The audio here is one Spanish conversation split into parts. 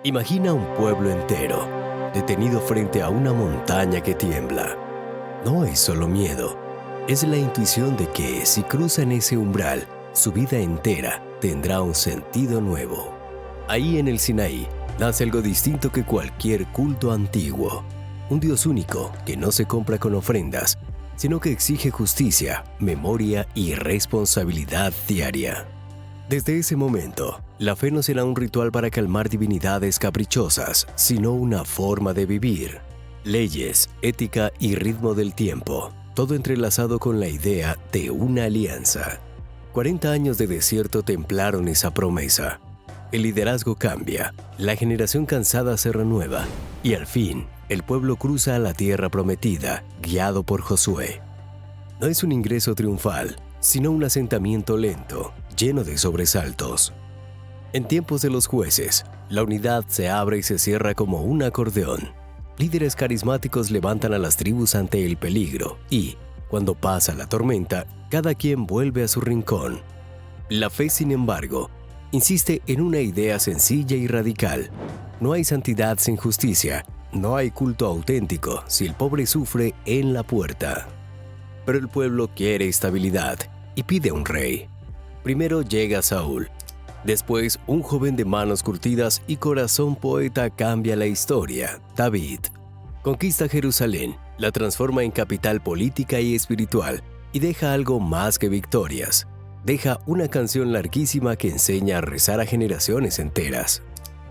Imagina un pueblo entero, detenido frente a una montaña que tiembla. No es solo miedo, es la intuición de que si cruzan ese umbral, su vida entera tendrá un sentido nuevo. Ahí en el Sinaí, nace algo distinto que cualquier culto antiguo. Un Dios único que no se compra con ofrendas, sino que exige justicia, memoria y responsabilidad diaria. Desde ese momento, la fe no será un ritual para calmar divinidades caprichosas, sino una forma de vivir. Leyes, ética y ritmo del tiempo, todo entrelazado con la idea de una alianza. 40 años de desierto templaron esa promesa. El liderazgo cambia, la generación cansada se renueva y al fin, el pueblo cruza a la tierra prometida, guiado por Josué. No es un ingreso triunfal, sino un asentamiento lento, lleno de sobresaltos. En tiempos de los jueces, la unidad se abre y se cierra como un acordeón. Líderes carismáticos levantan a las tribus ante el peligro y, cuando pasa la tormenta, cada quien vuelve a su rincón. La fe, sin embargo, insiste en una idea sencilla y radical. No hay santidad sin justicia, no hay culto auténtico si el pobre sufre en la puerta. Pero el pueblo quiere estabilidad y pide un rey. Primero llega Saúl. Después, un joven de manos curtidas y corazón poeta cambia la historia, David. Conquista Jerusalén, la transforma en capital política y espiritual y deja algo más que victorias. Deja una canción larguísima que enseña a rezar a generaciones enteras.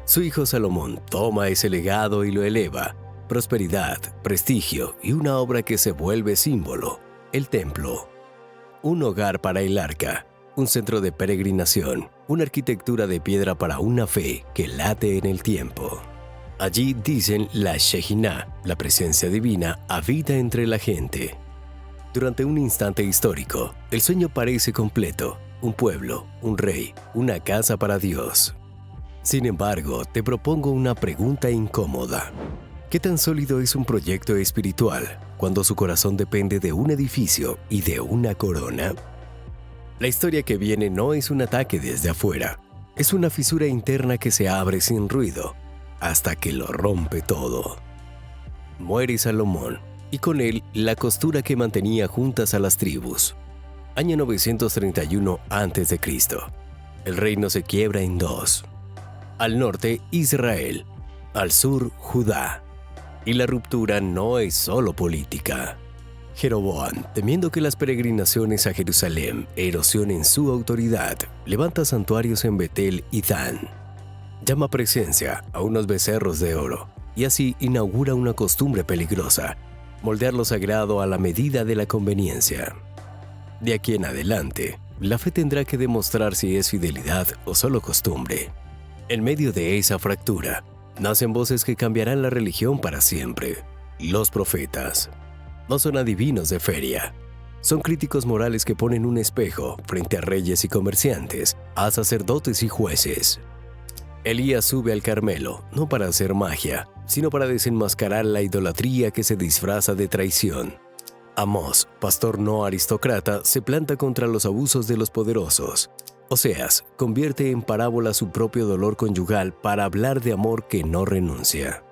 Su hijo Salomón toma ese legado y lo eleva. Prosperidad, prestigio y una obra que se vuelve símbolo, el templo. Un hogar para el arca, un centro de peregrinación, una arquitectura de piedra para una fe que late en el tiempo. Allí, dicen, la Shekinah, la presencia divina, habita entre la gente. Durante un instante histórico, el sueño parece completo, un pueblo, un rey, una casa para Dios. Sin embargo, te propongo una pregunta incómoda. ¿Qué tan sólido es un proyecto espiritual cuando su corazón depende de un edificio y de una corona? La historia que viene no es un ataque desde afuera, es una fisura interna que se abre sin ruido, hasta que lo rompe todo. Muere Salomón, y con él la costura que mantenía juntas a las tribus. Año 931 a.C. El reino se quiebra en dos. Al norte, Israel. Al sur, Judá. Y la ruptura no es solo política. Jeroboam, temiendo que las peregrinaciones a Jerusalén erosionen su autoridad, levanta santuarios en Betel y Dan. Llama presencia a unos becerros de oro y así inaugura una costumbre peligrosa: moldear lo sagrado a la medida de la conveniencia. De aquí en adelante, la fe tendrá que demostrar si es fidelidad o solo costumbre. En medio de esa fractura, nacen voces que cambiarán la religión para siempre. Los profetas. No son adivinos de feria. Son críticos morales que ponen un espejo frente a reyes y comerciantes, a sacerdotes y jueces. Elías sube al Carmelo, no para hacer magia, sino para desenmascarar la idolatría que se disfraza de traición. Amós, pastor no aristócrata, se planta contra los abusos de los poderosos. Oseas convierte en parábola su propio dolor conyugal para hablar de amor que no renuncia.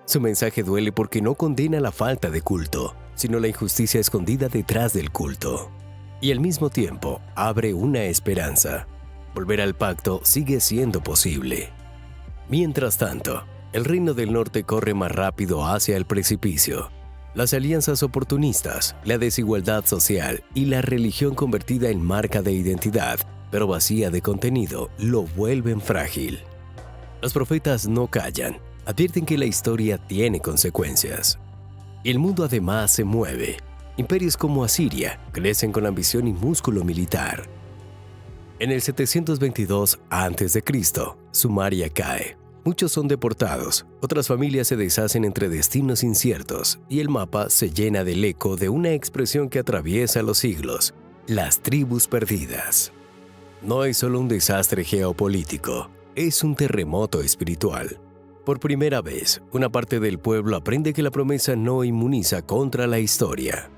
Su mensaje duele porque no condena la falta de culto, sino la injusticia escondida detrás del culto. Y al mismo tiempo abre una esperanza. Volver al pacto sigue siendo posible. Mientras tanto, el reino del norte corre más rápido hacia el precipicio. Las alianzas oportunistas, la desigualdad social y la religión convertida en marca de identidad, pero vacía de contenido, lo vuelven frágil. Los profetas no callan, advierten que la historia tiene consecuencias. Y el mundo además se mueve. Imperios como Asiria crecen con ambición y músculo militar. En el 722 a.C., Sumeria cae. Muchos son deportados, otras familias se deshacen entre destinos inciertos y el mapa se llena del eco de una expresión que atraviesa los siglos: las tribus perdidas. No es solo un desastre geopolítico, es un terremoto espiritual. Por primera vez, una parte del pueblo aprende que la promesa no inmuniza contra la historia.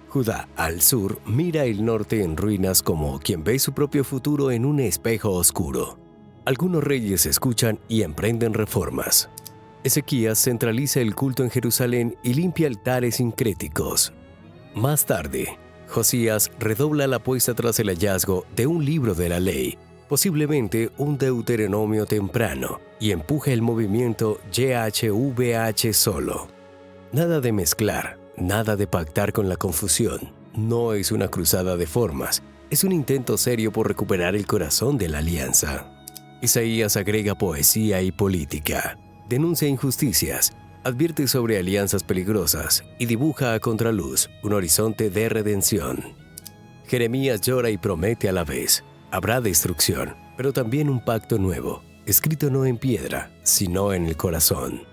Judá, al sur, mira el norte en ruinas como quien ve su propio futuro en un espejo oscuro. Algunos reyes escuchan y emprenden reformas. Ezequías centraliza el culto en Jerusalén y limpia altares sincréticos. Más tarde, Josías redobla la apuesta tras el hallazgo de un libro de la ley, posiblemente un Deuteronomio temprano, y empuja el movimiento YHWH solo. Nada de mezclar, nada de pactar con la confusión. No es una cruzada de formas, es un intento serio por recuperar el corazón de la alianza. Isaías agrega poesía y política, denuncia injusticias, advierte sobre alianzas peligrosas y dibuja a contraluz un horizonte de redención. Jeremías llora y promete a la vez. Habrá destrucción, pero también un pacto nuevo, escrito no en piedra, sino en el corazón.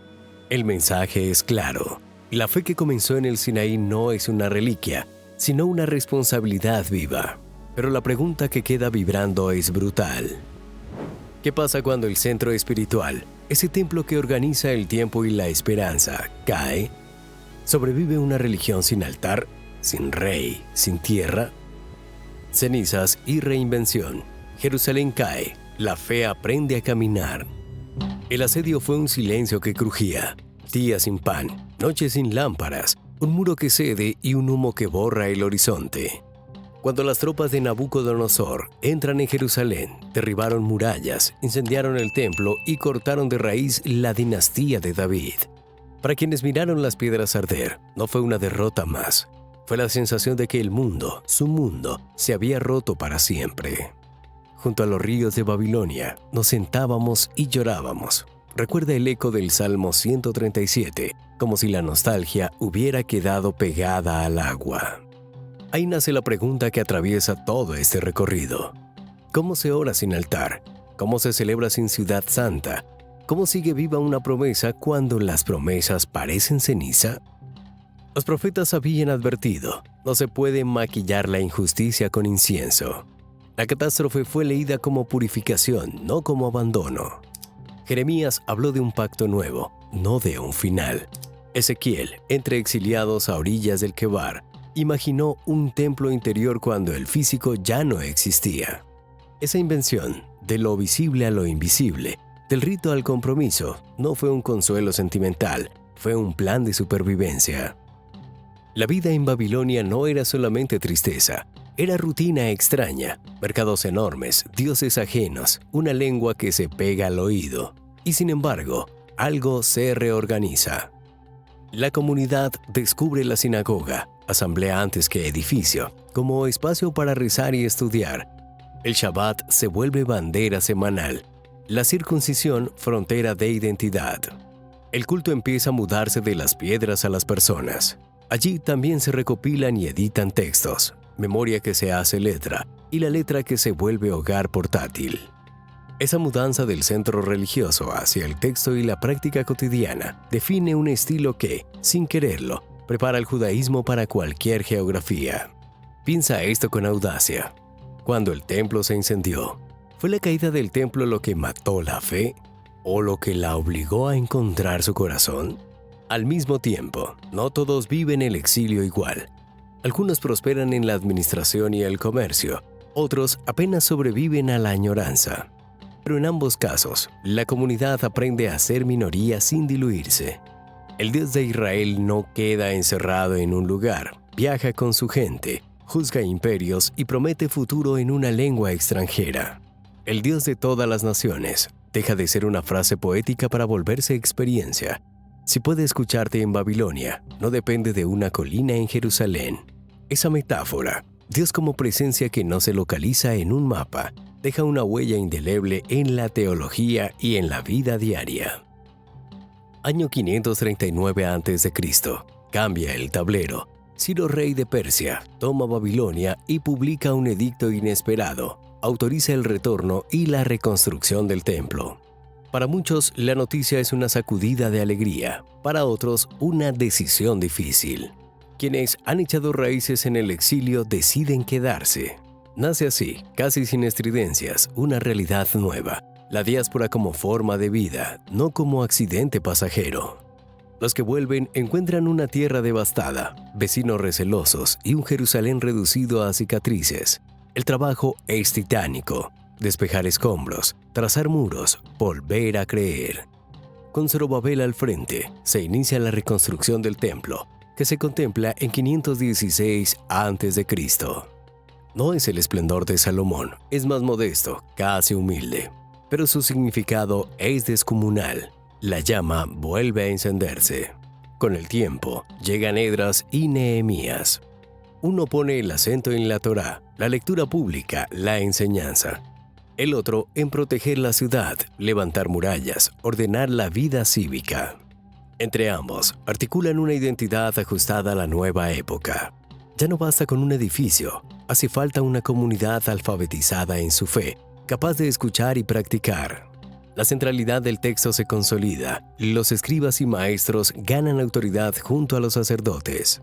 El mensaje es claro. La fe que comenzó en el Sinaí no es una reliquia, sino una responsabilidad viva. Pero la pregunta que queda vibrando es brutal. ¿Qué pasa cuando el centro espiritual, ese templo que organiza el tiempo y la esperanza, cae? ¿Sobrevive una religión sin altar, sin rey, sin tierra? Cenizas y reinvención. Jerusalén cae, la fe aprende a caminar. El asedio fue un silencio que crujía, días sin pan, noches sin lámparas, un muro que cede y un humo que borra el horizonte. Cuando las tropas de Nabucodonosor entran en Jerusalén, derribaron murallas, incendiaron el templo y cortaron de raíz la dinastía de David. Para quienes miraron las piedras arder, no fue una derrota más. Fue la sensación de que el mundo, su mundo, se había roto para siempre. Junto a los ríos de Babilonia, nos sentábamos y llorábamos. Recuerda el eco del Salmo 137, como si la nostalgia hubiera quedado pegada al agua. Ahí nace la pregunta que atraviesa todo este recorrido. ¿Cómo se ora sin altar? ¿Cómo se celebra sin ciudad santa? ¿Cómo sigue viva una promesa cuando las promesas parecen ceniza? Los profetas habían advertido, no se puede maquillar la injusticia con incienso. La catástrofe fue leída como purificación, no como abandono. Jeremías habló de un pacto nuevo, no de un final. Ezequiel, entre exiliados a orillas del Quebar, imaginó un templo interior cuando el físico ya no existía. Esa invención, de lo visible a lo invisible, del rito al compromiso, no fue un consuelo sentimental, fue un plan de supervivencia. La vida en Babilonia no era solamente tristeza, era rutina extraña, mercados enormes, dioses ajenos, una lengua que se pega al oído. Y sin embargo, algo se reorganiza. La comunidad descubre la sinagoga, asamblea antes que edificio, como espacio para rezar y estudiar. El Shabbat se vuelve bandera semanal, la circuncisión frontera de identidad. El culto empieza a mudarse de las piedras a las personas. Allí también se recopilan y editan textos, memoria que se hace letra y la letra que se vuelve hogar portátil. Esa mudanza del centro religioso hacia el texto y la práctica cotidiana define un estilo que, sin quererlo, prepara el judaísmo para cualquier geografía. Piensa esto con audacia. Cuando el templo se incendió, ¿fue la caída del templo lo que mató la fe o lo que la obligó a encontrar su corazón? Al mismo tiempo, no todos viven el exilio igual. Algunos prosperan en la administración y el comercio, otros apenas sobreviven a la añoranza. Pero en ambos casos, la comunidad aprende a ser minoría sin diluirse. El Dios de Israel no queda encerrado en un lugar, viaja con su gente, juzga imperios y promete futuro en una lengua extranjera. El Dios de todas las naciones deja de ser una frase poética para volverse experiencia. Si puede escucharte en Babilonia, no depende de una colina en Jerusalén. Esa metáfora, Dios como presencia que no se localiza en un mapa, deja una huella indeleble en la teología y en la vida diaria. Año 539 a.C. Cambia el tablero. Ciro, rey de Persia, toma Babilonia y publica un edicto inesperado. Autoriza el retorno y la reconstrucción del templo. Para muchos, la noticia es una sacudida de alegría. Para otros, una decisión difícil. Quienes han echado raíces en el exilio deciden quedarse. Nace así, casi sin estridencias, una realidad nueva. La diáspora como forma de vida, no como accidente pasajero. Los que vuelven encuentran una tierra devastada, vecinos recelosos y un Jerusalén reducido a cicatrices. El trabajo es titánico. despejar escombros, trazar muros, volver a creer. Con Zorobabel al frente, se inicia la reconstrucción del templo, que se contempla en 516 a.C. No es el esplendor de Salomón, es más modesto, casi humilde, pero su significado es descomunal. La llama vuelve a encenderse. Con el tiempo, llegan Esdras y Nehemías. Uno pone el acento en la Torá, la lectura pública, la enseñanza. El otro en proteger la ciudad, levantar murallas, ordenar la vida cívica. Entre ambos, articulan una identidad ajustada a la nueva época. Ya no basta con un edificio, hace falta una comunidad alfabetizada en su fe, capaz de escuchar y practicar. La centralidad del texto se consolida, los escribas y maestros ganan autoridad junto a los sacerdotes.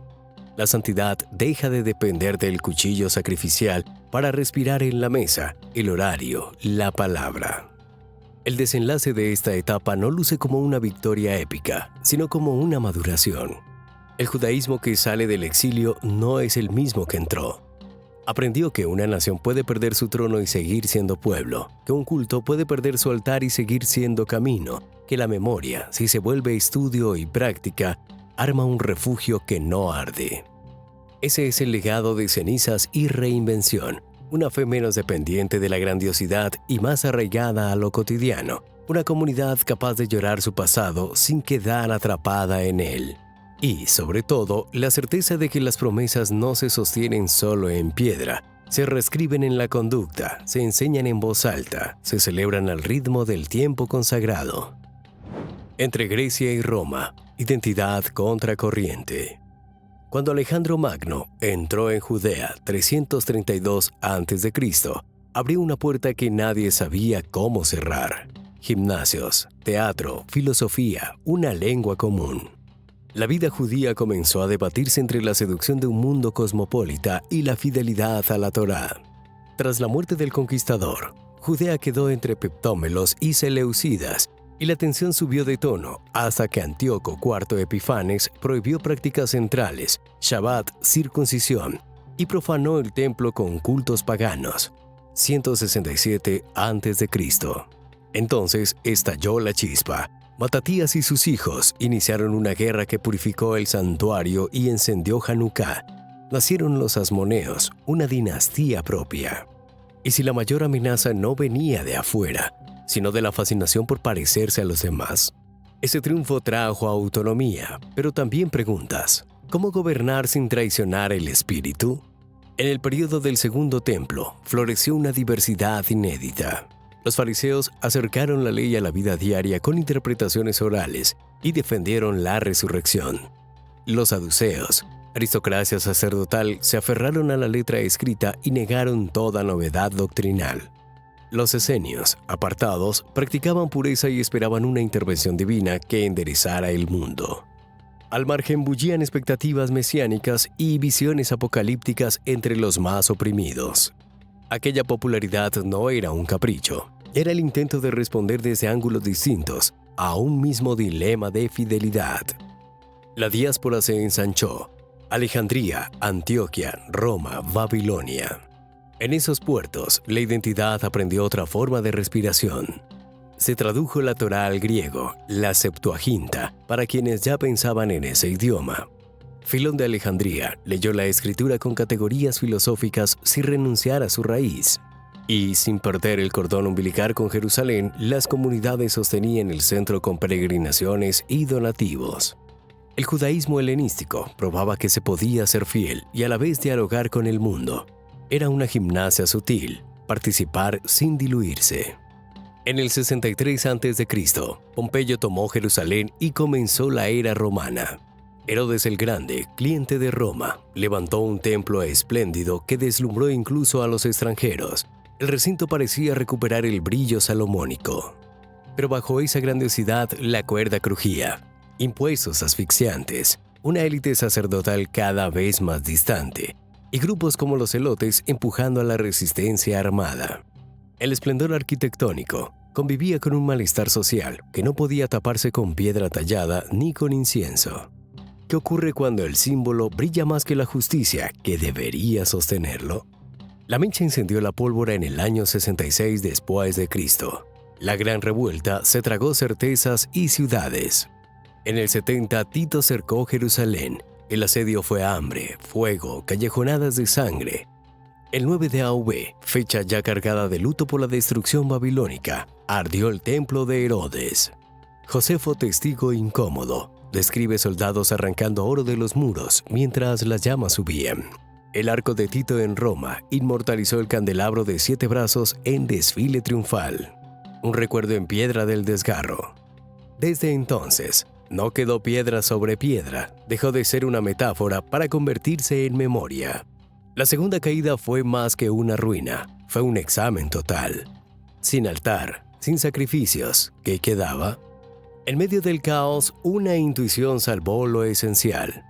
La santidad deja de depender del cuchillo sacrificial para respirar en la mesa, el horario, la palabra. El desenlace de esta etapa no luce como una victoria épica, sino como una maduración. El judaísmo que sale del exilio no es el mismo que entró. Aprendió que una nación puede perder su trono y seguir siendo pueblo, que un culto puede perder su altar y seguir siendo camino, que la memoria, si se vuelve estudio y práctica, arma un refugio que no arde. Ese es el legado de cenizas y reinvención, una fe menos dependiente de la grandiosidad y más arraigada a lo cotidiano, una comunidad capaz de llorar su pasado sin quedar atrapada en él. Y, sobre todo, la certeza de que las promesas no se sostienen solo en piedra, se reescriben en la conducta, se enseñan en voz alta, se celebran al ritmo del tiempo consagrado. Entre Grecia y Roma, identidad contracorriente. Cuando Alejandro Magno entró en Judea 332 a.C., abrió una puerta que nadie sabía cómo cerrar. Gimnasios, teatro, filosofía, una lengua común. La vida judía comenzó a debatirse entre la seducción de un mundo cosmopolita y la fidelidad a la Torá. Tras la muerte del conquistador, Judea quedó entre Ptolomeo y Seleucidas, y la tensión subió de tono hasta que Antíoco IV Epifanes prohibió prácticas centrales, Shabbat, circuncisión, y profanó el templo con cultos paganos. 167 a.C. Entonces estalló la chispa. Matatías y sus hijos iniciaron una guerra que purificó el santuario y encendió Hanukkah. Nacieron los asmoneos, una dinastía propia. Y si la mayor amenaza no venía de afuera, sino de la fascinación por parecerse a los demás, ese triunfo trajo autonomía, pero también preguntas. ¿Cómo gobernar sin traicionar el espíritu? En el período del Segundo Templo, floreció una diversidad inédita. Los fariseos acercaron la ley a la vida diaria con interpretaciones orales y defendieron la resurrección. Los saduceos, aristocracia sacerdotal, se aferraron a la letra escrita y negaron toda novedad doctrinal. Los esenios, apartados, practicaban pureza y esperaban una intervención divina que enderezara el mundo. Al margen bullían expectativas mesiánicas y visiones apocalípticas entre los más oprimidos. Aquella popularidad no era un capricho, era el intento de responder desde ángulos distintos a un mismo dilema de fidelidad. La diáspora se ensanchó: Alejandría, Antioquia, Roma, Babilonia. En esos puertos, la identidad aprendió otra forma de respiración. Se tradujo la Torá al griego, la Septuaginta, para quienes ya pensaban en ese idioma. Filón de Alejandría leyó la escritura con categorías filosóficas sin renunciar a su raíz. Y, sin perder el cordón umbilical con Jerusalén, las comunidades sostenían el centro con peregrinaciones y donativos. El judaísmo helenístico probaba que se podía ser fiel y a la vez dialogar con el mundo. Era una gimnasia sutil, participar sin diluirse. En el 63 a.C., Pompeyo tomó Jerusalén y comenzó la era romana. Herodes el Grande, cliente de Roma, levantó un templo espléndido que deslumbró incluso a los extranjeros. El recinto parecía recuperar el brillo salomónico. Pero bajo esa grandiosidad la cuerda crujía. Impuestos asfixiantes, una élite sacerdotal cada vez más distante, y grupos como los celotes empujando a la resistencia armada. El esplendor arquitectónico convivía con un malestar social que no podía taparse con piedra tallada ni con incienso. ¿Qué ocurre cuando el símbolo brilla más que la justicia que debería sostenerlo? La mecha incendió la pólvora en el año 66 después de Cristo. La gran revuelta se tragó certezas y ciudades. En el 70 Tito cercó Jerusalén. El asedio fue hambre, fuego, callejonadas de sangre. El 9 de Av, fecha ya cargada de luto por la destrucción babilónica, ardió el templo de Herodes. Josefo, testigo incómodo, describe soldados arrancando oro de los muros mientras las llamas subían. El arco de Tito en Roma inmortalizó el candelabro de 7 brazos en desfile triunfal. Un recuerdo en piedra del desgarro. Desde entonces, no quedó piedra sobre piedra, dejó de ser una metáfora para convertirse en memoria. La segunda caída fue más que una ruina, fue un examen total. Sin altar, sin sacrificios, ¿qué quedaba? En medio del caos, una intuición salvó lo esencial.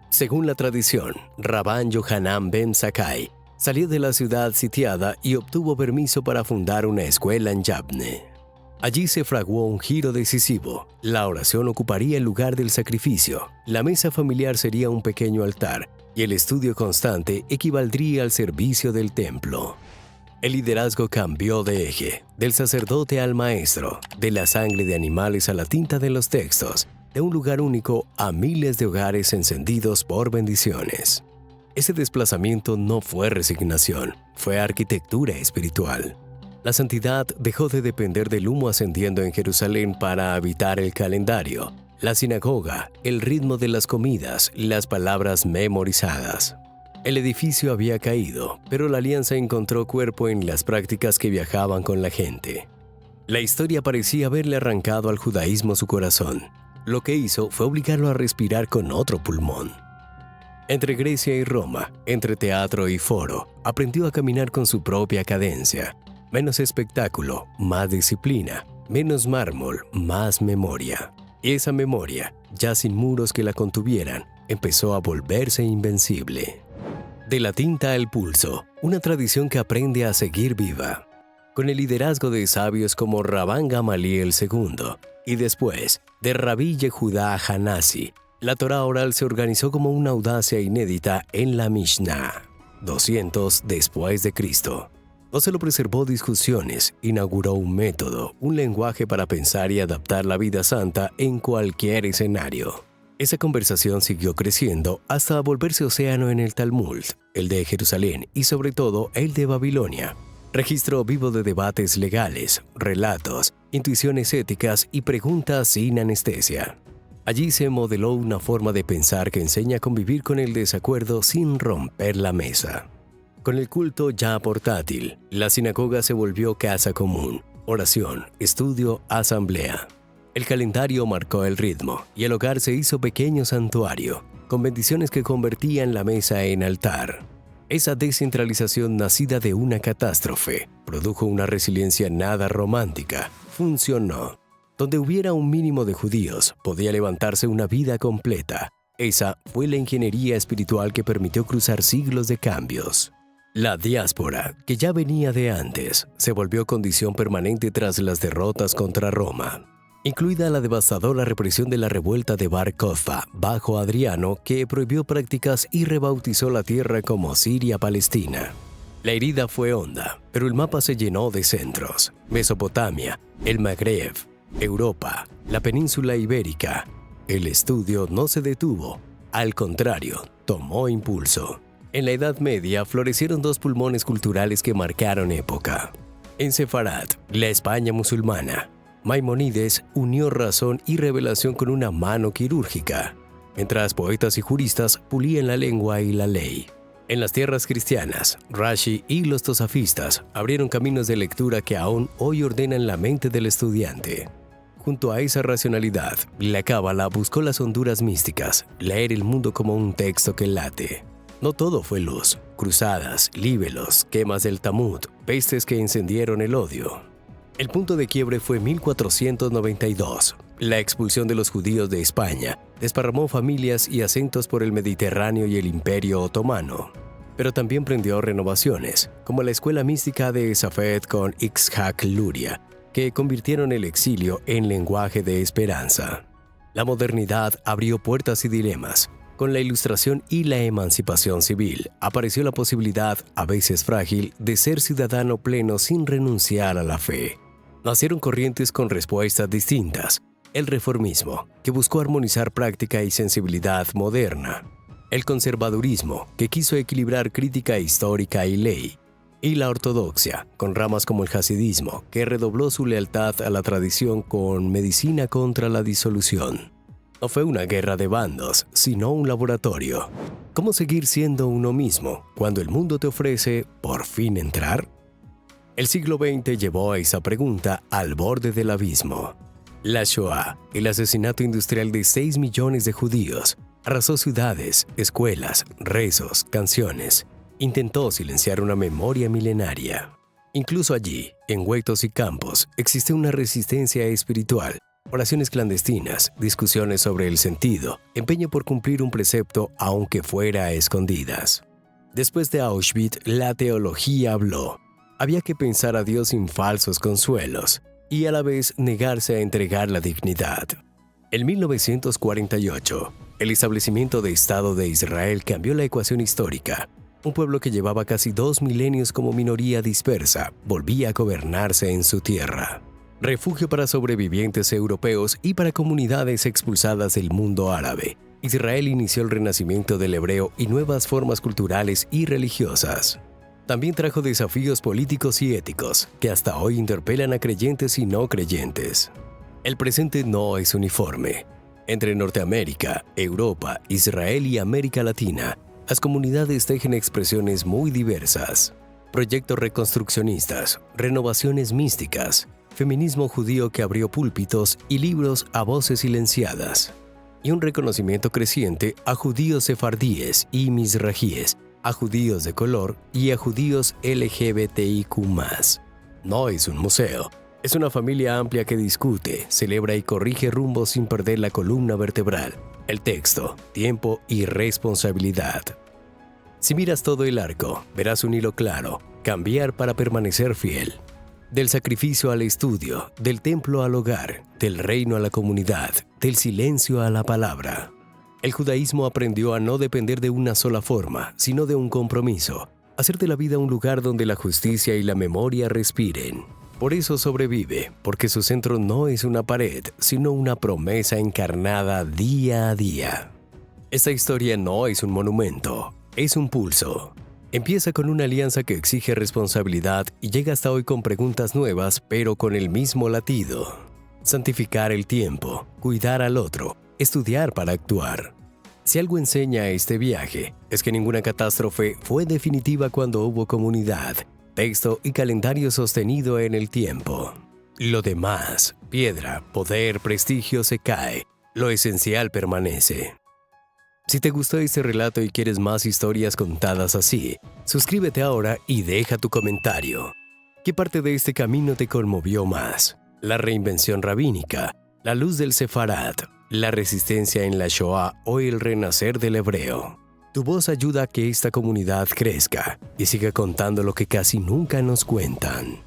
Según la tradición, Rabán Yohanan ben Zakkai salió de la ciudad sitiada y obtuvo permiso para fundar una escuela en Yabne. Allí se fraguó un giro decisivo. La oración ocuparía el lugar del sacrificio, la mesa familiar sería un pequeño altar y el estudio constante equivaldría al servicio del templo. El liderazgo cambió de eje, del sacerdote al maestro, de la sangre de animales a la tinta de los textos, de un lugar único a miles de hogares encendidos por bendiciones. Ese desplazamiento no fue resignación, fue arquitectura espiritual. La santidad dejó de depender del humo ascendiendo en Jerusalén para habitar el calendario, la sinagoga, el ritmo de las comidas, las palabras memorizadas. El edificio había caído, pero la alianza encontró cuerpo en las prácticas que viajaban con la gente. La historia parecía haberle arrancado al judaísmo su corazón. Lo que hizo fue obligarlo a respirar con otro pulmón. Entre Grecia y Roma, entre teatro y foro, aprendió a caminar con su propia cadencia. Menos espectáculo, más disciplina, menos mármol, más memoria. Y esa memoria, ya sin muros que la contuvieran, empezó a volverse invencible. De la tinta al pulso, una tradición que aprende a seguir viva. Con el liderazgo de sabios como Rabán Gamaliel II y después de Rabí Yehudá Hanasi, la Torá oral se organizó como una audacia inédita en la Mishnah, 200 después de Cristo. No solo preservó discusiones, inauguró un método, un lenguaje para pensar y adaptar la vida santa en cualquier escenario. Esa conversación siguió creciendo hasta volverse océano en el Talmud, el de Jerusalén y sobre todo el de Babilonia. Registro vivo de debates legales, relatos, intuiciones éticas y preguntas sin anestesia. Allí se modeló una forma de pensar que enseña a convivir con el desacuerdo sin romper la mesa. Con el culto ya portátil, la sinagoga se volvió casa común, oración, estudio, asamblea. El calendario marcó el ritmo y el hogar se hizo pequeño santuario, con bendiciones que convertían la mesa en altar. Esa descentralización nacida de una catástrofe produjo una resiliencia nada romántica. Funcionó. Donde hubiera un mínimo de judíos, podía levantarse una vida completa. Esa fue la ingeniería espiritual que permitió cruzar siglos de cambios. La diáspora, que ya venía de antes, se volvió condición permanente tras las derrotas contra Roma, incluida la devastadora represión de la revuelta de Bar Kokhba bajo Adriano, que prohibió prácticas y rebautizó la tierra como Siria-Palestina. La herida fue honda, pero el mapa se llenó de centros: Mesopotamia, el Magreb, Europa, la península ibérica. El estudio no se detuvo, al contrario, tomó impulso. En la Edad Media florecieron dos pulmones culturales que marcaron época. En Sefarat, la España musulmana, Maimónides unió razón y revelación con una mano quirúrgica, mientras poetas y juristas pulían la lengua y la ley. En las tierras cristianas, Rashi y los tosafistas abrieron caminos de lectura que aún hoy ordenan la mente del estudiante. Junto a esa racionalidad, la Cábala buscó las honduras místicas, leer el mundo como un texto que late. No todo fue luz, cruzadas, líbelos, quemas del Talmud, pestes que encendieron el odio. El punto de quiebre fue 1492. La expulsión de los judíos de España desparramó familias y acentos por el Mediterráneo y el Imperio Otomano. Pero también prendió renovaciones, como la escuela mística de Safed con Itzhak Luria, que convirtieron el exilio en lenguaje de esperanza. La modernidad abrió puertas y dilemas. Con la Ilustración y la emancipación civil, apareció la posibilidad, a veces frágil, de ser ciudadano pleno sin renunciar a la fe. Nacieron corrientes con respuestas distintas. El reformismo, que buscó armonizar práctica y sensibilidad moderna. El conservadurismo, que quiso equilibrar crítica histórica y ley. Y la ortodoxia, con ramas como el hasidismo, que redobló su lealtad a la tradición con medicina contra la disolución. No fue una guerra de bandos, sino un laboratorio. ¿Cómo seguir siendo uno mismo cuando el mundo te ofrece por fin entrar? El siglo XX llevó a esa pregunta al borde del abismo. La Shoah, el asesinato industrial de 6 millones de judíos, arrasó ciudades, escuelas, rezos, canciones. Intentó silenciar una memoria milenaria. Incluso allí, en huertos y campos, existe una resistencia espiritual. Oraciones clandestinas, discusiones sobre el sentido, empeño por cumplir un precepto aunque fuera a escondidas. Después de Auschwitz, la teología habló. Había que pensar a Dios sin falsos consuelos y a la vez negarse a entregar la dignidad. En 1948, el establecimiento de Estado de Israel cambió la ecuación histórica. Un pueblo que llevaba casi 2 milenios como minoría dispersa volvía a gobernarse en su tierra. Refugio para sobrevivientes europeos y para comunidades expulsadas del mundo árabe. Israel inició el renacimiento del hebreo y nuevas formas culturales y religiosas. También trajo desafíos políticos y éticos que hasta hoy interpelan a creyentes y no creyentes. El presente no es uniforme. Entre Norteamérica, Europa, Israel y América Latina, las comunidades tejen expresiones muy diversas. Proyectos reconstruccionistas, renovaciones místicas, feminismo judío que abrió púlpitos y libros a voces silenciadas, y un reconocimiento creciente a judíos sefardíes y mizrajíes, a judíos de color y a judíos LGBTIQ+. No es un museo, es una familia amplia que discute, celebra y corrige rumbos sin perder la columna vertebral, el texto, tiempo y responsabilidad. Si miras todo el arco, verás un hilo claro, cambiar para permanecer fiel. Del sacrificio al estudio, del templo al hogar, del reino a la comunidad, del silencio a la palabra. El judaísmo aprendió a no depender de una sola forma, sino de un compromiso, hacer de la vida un lugar donde la justicia y la memoria respiren. Por eso sobrevive, porque su centro no es una pared, sino una promesa encarnada día a día. Esta historia no es un monumento, es un pulso. Empieza con una alianza que exige responsabilidad y llega hasta hoy con preguntas nuevas, pero con el mismo latido. Santificar el tiempo, cuidar al otro, estudiar para actuar. Si algo enseña este viaje, es que ninguna catástrofe fue definitiva cuando hubo comunidad, texto y calendario sostenido en el tiempo. Lo demás, piedra, poder, prestigio, se cae. Lo esencial permanece. Si te gustó este relato y quieres más historias contadas así, suscríbete ahora y deja tu comentario. ¿Qué parte de este camino te conmovió más? ¿La reinvención rabínica, la luz del Sefarad, la resistencia en la Shoah o el renacer del hebreo? Tu voz ayuda a que esta comunidad crezca y siga contando lo que casi nunca nos cuentan.